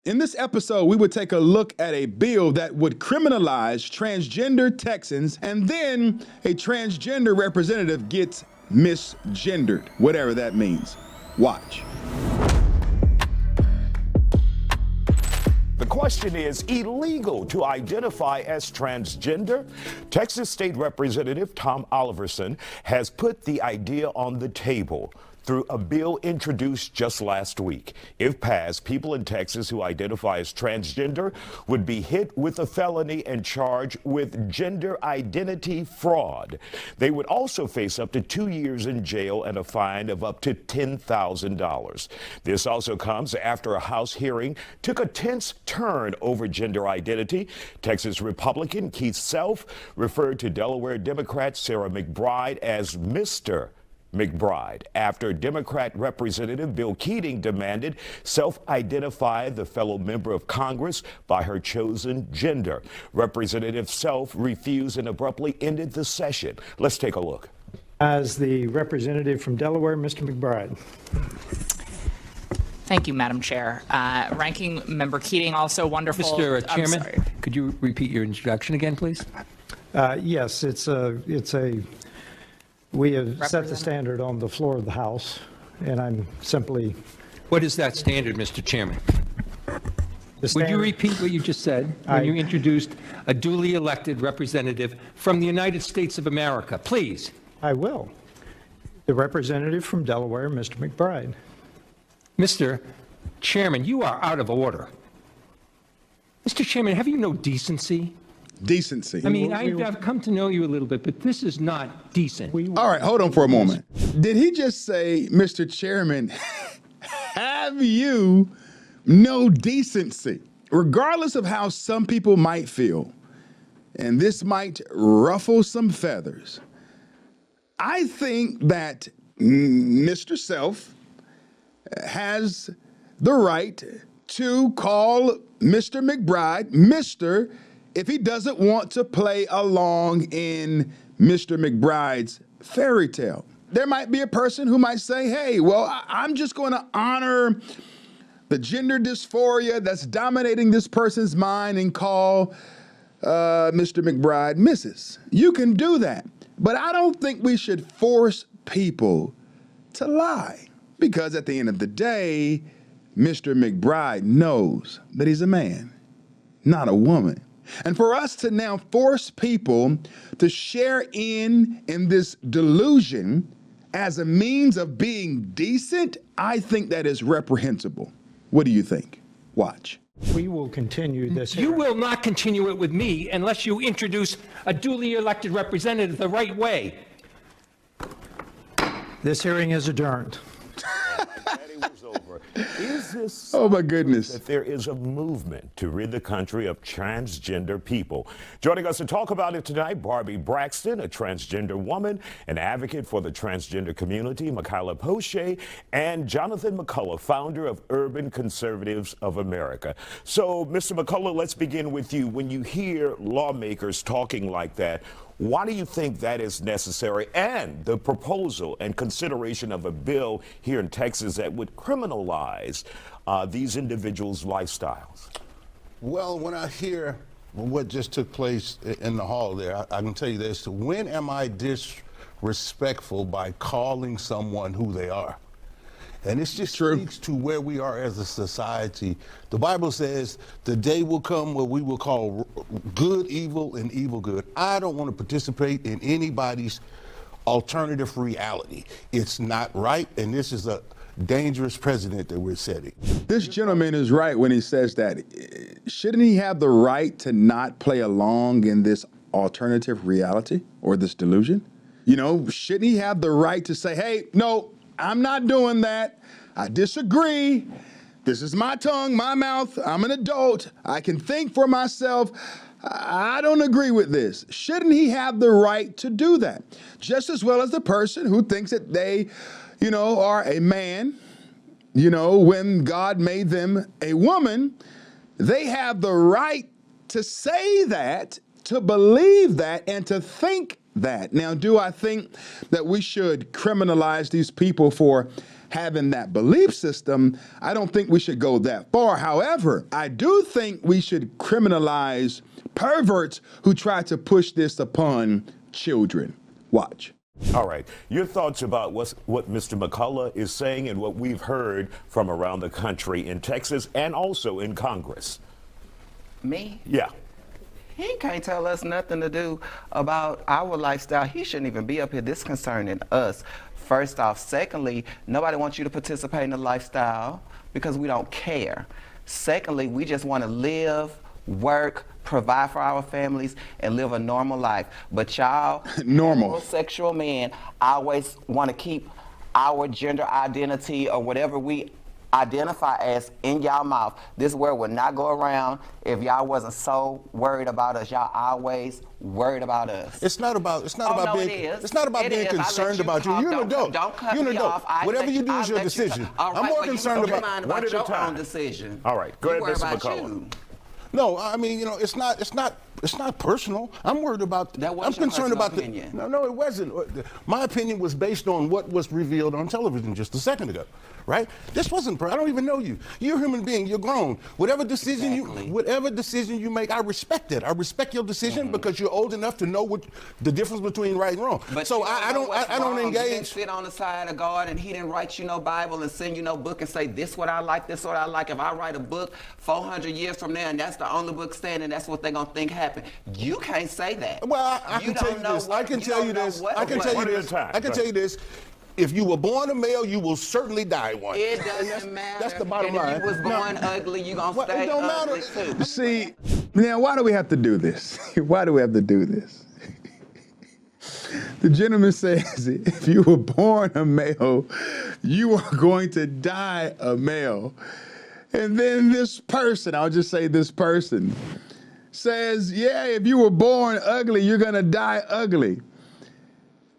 In this episode, we would take a look at a bill that would criminalize transgender Texans, and then a transgender representative gets misgendered, whatever that means. Watch. The question is illegal to identify as transgender? Texas State Representative Tom Oliverson has put the idea on the table through a bill introduced just last week. If passed, people in Texas who identify as transgender would be hit with a felony and charged with gender identity fraud. They would also face up to 2 years in jail and a fine of up to $10,000. This also comes after a House hearing took a tense turn over gender identity. Texas Republican Keith Self referred to Delaware Democrat Sarah McBride as Mr. McBride after Democrat Representative Bill Keating demanded self-identify the fellow member of Congress by her chosen gender. Representative Self refused and abruptly ended the session. Let's take a look. As the representative from Delaware, Mr. McBride. Thank you, Madam Chair. Ranking Member Keating, also wonderful. Mr. Chairman, could you repeat your introduction again, please? Yes, we have set the standard on the floor of the House, and I'm simply... What is that standard, Mr. Chairman? Would you repeat what you just said when you introduced a duly elected representative from the United States of America? Please. I will. The representative from Delaware, Mr. McBride. Mr. Chairman, you are out of order. Mr. Chairman, have you no decency? Decency. I mean, I've come to know you a little bit, but this is not decent. All right, hold on for a moment. Did he just say, Mr. Chairman, have you no decency? Regardless of how some people might feel, and this might ruffle some feathers, I think that Mr. Self has the right to call Mr. McBride Mr. if he doesn't want to play along in Mr. McBride's fairy tale. There might be a person who might say, hey, well, I'm just going to honor the gender dysphoria that's dominating this person's mind and call Mr. McBride Mrs. You can do that. But I don't think we should force people to lie, because at the end of the day, Mr. McBride knows that he's a man, not a woman. And for us to now force people to share in this delusion as a means of being decent, I think that is reprehensible. What do you think? Watch. We will continue this. You will not continue it with me unless you introduce a duly elected representative the right way. This hearing is adjourned. Is this oh my goodness that there is a movement to rid the country of transgender people? Joining us to talk about it tonight, Barbie Braxton, a transgender woman, an advocate for the transgender community, Michaela Poche, and Jonathan McCullough, founder of Urban Conservatives of America. So, Mr. McCullough, let's begin with you. When you hear lawmakers talking like that, why do you think that is necessary? And the proposal and consideration of a bill here in Texas that would criminalize these individuals' lifestyles? Well, when I hear what just took place in the hall there, I can tell you this. When am I disrespectful by calling someone who they are? And this just speaks to where we are as a society. The Bible says the day will come where we will call good evil and evil good. I don't want to participate in anybody's alternative reality. It's not right, and this is a dangerous precedent that we're setting. This gentleman is right when he says that. Shouldn't he have the right to not play along in this alternative reality or this delusion? You know, shouldn't he have the right to say, hey, no, I'm not doing that. I disagree. This is my tongue, my mouth. I'm an adult. I can think for myself. I don't agree with this. Shouldn't he have the right to do that? Just as well as the person who thinks that they, are a man, when God made them a woman, they have the right to say that, to believe that, and to think that. Now, do I think that we should criminalize these people for having that belief system? I don't think we should go that far. However, I do think we should criminalize perverts who try to push this upon children. Watch. All right. Your thoughts about what Mr. McCullough is saying and what we've heard from around the country in Texas and also in Congress. Me? Yeah. He can't tell us nothing to do about our lifestyle. He shouldn't even be up here. This concerning us. First off. Secondly, nobody wants you to participate in the lifestyle because we don't care. Secondly, we just want to live, work, provide for our families, and live a normal life. But y'all, homosexual men, always want to keep our gender identity or whatever we identify as in y'all mouth. This word would not go around if y'all wasn't so worried about us. Y'all always worried about us. It's not about being concerned about you. You're an adult. Don't cut You're an me adult. off. Whatever you do is your decision. I'm more concerned about one at a your time. own decision. All right. Go ahead, Mr. McCullough. No, I mean, it's not personal. I'm worried about. I'm concerned about the opinion. No, it wasn't. My opinion was based on what was revealed on television just a second ago, right? This wasn't. I don't even know you. You're a human being. You're grown. Whatever decision you make, I respect it. I respect your decision because you're old enough to know what the difference between right and wrong. But so I don't engage. You didn't sit on the side of God and He didn't write you no Bible and send you no book and say this what I like, this what I like. If I write a book 400 years from now and that's the only book standing, that's what they're gonna think happened. You can't say that. Well, I can tell you this. I can tell you this. I can tell you this. If you were born a male, you will certainly die one. It doesn't matter. That's the bottom line. If you was born ugly, you gonna stay it don't ugly matter. too. See, now why do we have to do this? Why do we have to do this? The gentleman says, if you were born a male, you are going to die a male. And then this person, I'll just say this person, says, yeah, if you were born ugly, you're going to die ugly.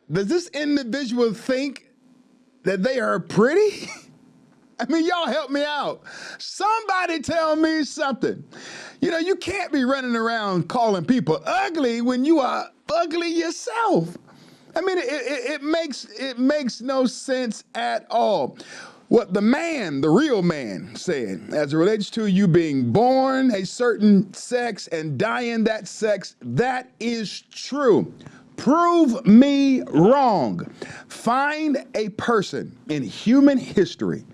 Does this individual think that they are pretty? I mean, y'all help me out. Somebody tell me something. You know, you can't be running around calling people ugly when you are ugly yourself. I mean, it makes no sense at all. What the man, the real man, said as it relates to you being born a certain sex and dying that sex, that is true. Prove me wrong. Find a person in human history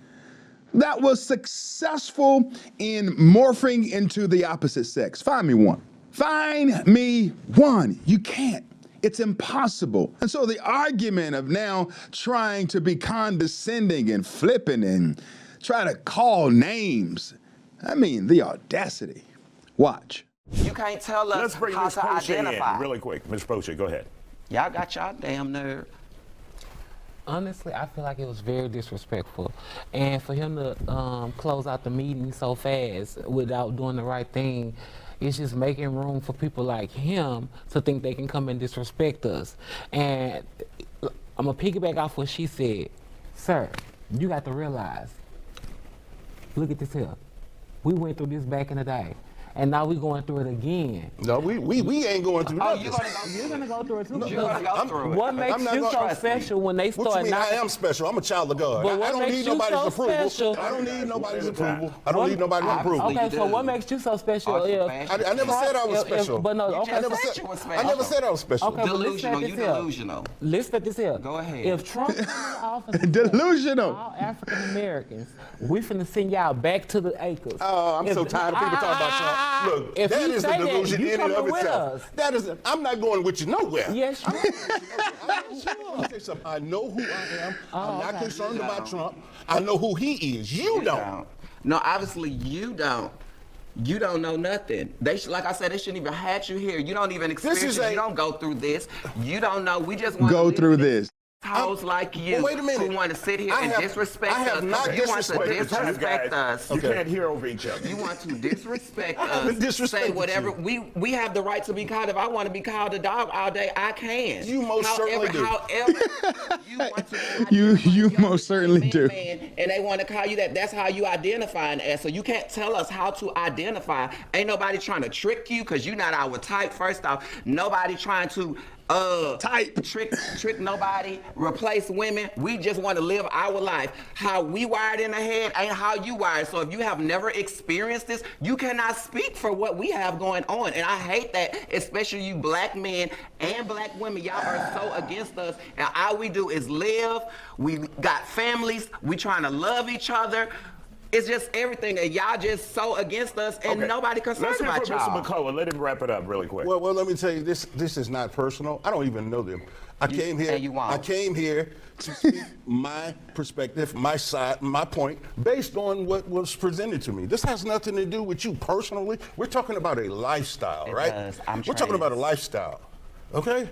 that was successful in morphing into the opposite sex. Find me one. Find me one. You can't. It's impossible. And so the argument of now trying to be condescending and flippant and try to call names, I mean, the audacity. Watch. You can't tell us Let's bring how Ms. to Poche identify. in really quick. Ms. Poche, go ahead. Y'all got y'all damn nerve. Honestly, I feel like it was very disrespectful. And for him to close out the meeting so fast without doing the right thing, it's just making room for people like him to think they can come and disrespect us. And I'm going to piggyback off what she said. Sir, you got to realize, look at this here. We went through this back in the day. And now we're going through it again. No, we ain't going through nothing. You're going to go through it too. You're going to go through it. What makes you so special when they start What you mean? knocking? I am special. I'm a child of God. But I don't need nobody's approval. I don't need nobody's approval. I don't need nobody's approval. Okay, so what makes you so special? I never said I was special. But no, okay. I never said I was special. Okay, delusional. You delusional. Listen at this here. Go ahead. If Trump is in office, Delusional. all African Americans, we finna send y'all back to the acres. Oh, I'm so tired of people talking about Trump. Look, if that you is say a delusion that, you in and of coming with itself. us. That is. I'm not going with you nowhere. Yes, you I know who I am. I'm not concerned about Trump. I know who he is. You don't. No, obviously you don't. You don't know nothing. Like I said, they shouldn't even have you here. You don't even experience it. You don't go through this. You don't know. We just want Go through this. Hoes like you wait a minute. who want to sit here and disrespect us. I have not You want to disrespect us. You can't hear over each other. You want to disrespect us. Say whatever. We have the right to be called. If I want to be called a dog all day, I can. You most certainly do. However, you want to You most certainly do. And they want to call you that. That's how you identify as. So you can't tell us how to identify. Ain't nobody trying to trick you because you're not our type. First off, nobody trying to trick nobody, replace women. We just want to live our life. How we wired in the head ain't how you wired. So if you have never experienced this, you cannot speak for what we have going on. And I hate that, especially you black men and black women. Y'all are so against us. And all we do is live. We got families. We trying to love each other. It's just everything, and y'all just so against us, and nobody concerned about y'all. Mr. McCullough, let him wrap it up really quick. Well, let me tell you, this is not personal. I don't even know them. I came here to speak my perspective, my side, my point, based on what was presented to me. This has nothing to do with you personally. We're talking about a lifestyle, right? We're talking about a lifestyle, okay?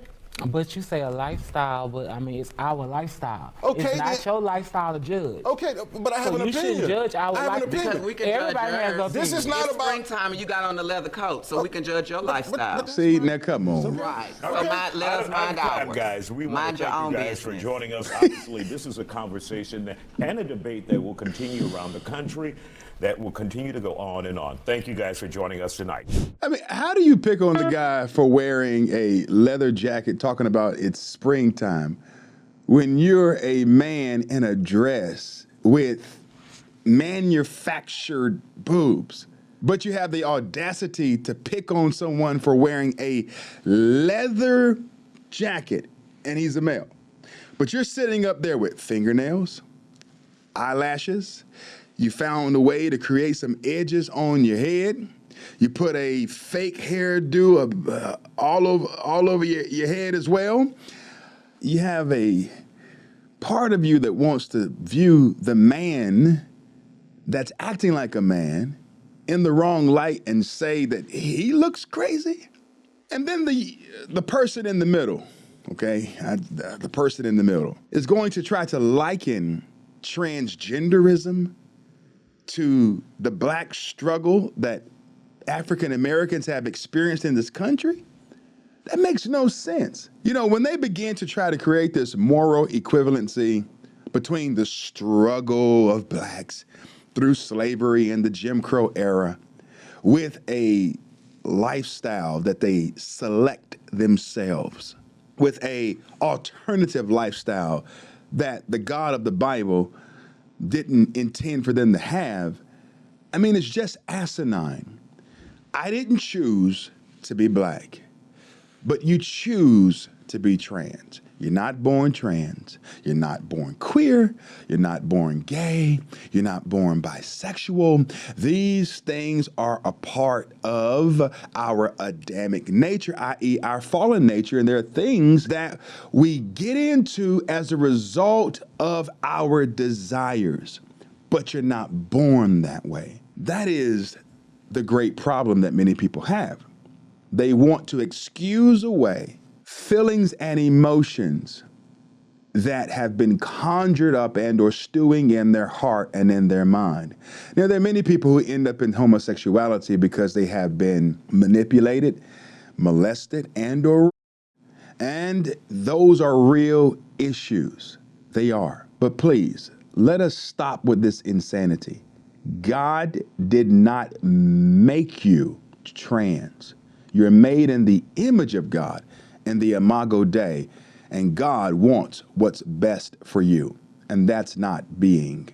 But you say a lifestyle, but I mean, it's our lifestyle. Okay, it's not your lifestyle to judge. Okay, but I have an opinion. So you shouldn't judge our lifestyle. Because we can Everybody judge has yours. opinion. This is not it's about springtime and you got on the leather coat, so we can judge your lifestyle. See, now come on. Right. So Okay. let us mind ours. Guys, we want Mind to your thank own you guys business. for joining us. Obviously, this is a conversation and a debate that will continue around the country, that will continue to go on and on. Thank you guys for joining us tonight. I mean, how do you pick on the guy for wearing a leather jacket talking about it's springtime when you're a man in a dress with manufactured boobs? But you have the audacity to pick on someone for wearing a leather jacket and he's a male. But you're sitting up there with fingernails, eyelashes. You found a way to create some edges on your head. You put a fake hairdo all over your head as well. You have a part of you that wants to view the man that's acting like a man in the wrong light and say that he looks crazy. And then the person in the middle, okay, the person in the middle is going to try to liken transgenderism to the black struggle that African Americans have experienced in this country. That makes no sense. You know, when they begin to try to create this moral equivalency between the struggle of blacks through slavery and the Jim Crow era with a lifestyle that they select themselves, with a alternative lifestyle that the God of the Bible didn't intend for them to have, I mean, it's just asinine. I didn't choose to be black, but you choose to be trans. You're not born trans. You're not born queer. You're not born gay. You're not born bisexual. These things are a part of our Adamic nature, i.e. our fallen nature, and there are things that we get into as a result of our desires, but you're not born that way. That is the great problem that many people have. They want to excuse away feelings and emotions that have been conjured up and or stewing in their heart and in their mind. Now, there are many people who end up in homosexuality because they have been manipulated, molested, and those are real issues. They are. But please, let us stop with this insanity. God did not make you trans. You're made in the image of God and the Imago Dei, and God wants what's best for you, and that's not being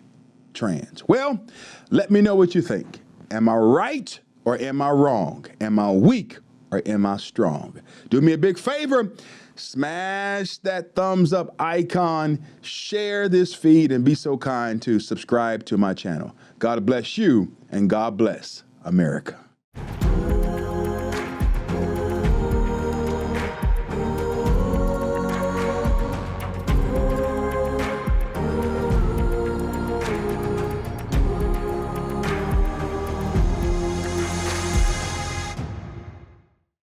trans. Well, let me know what you think. Am I right or am I wrong? Am I weak or am I strong? Do me a big favor, smash that thumbs up icon, share this feed, and be so kind to subscribe to my channel. God bless you, and God bless America.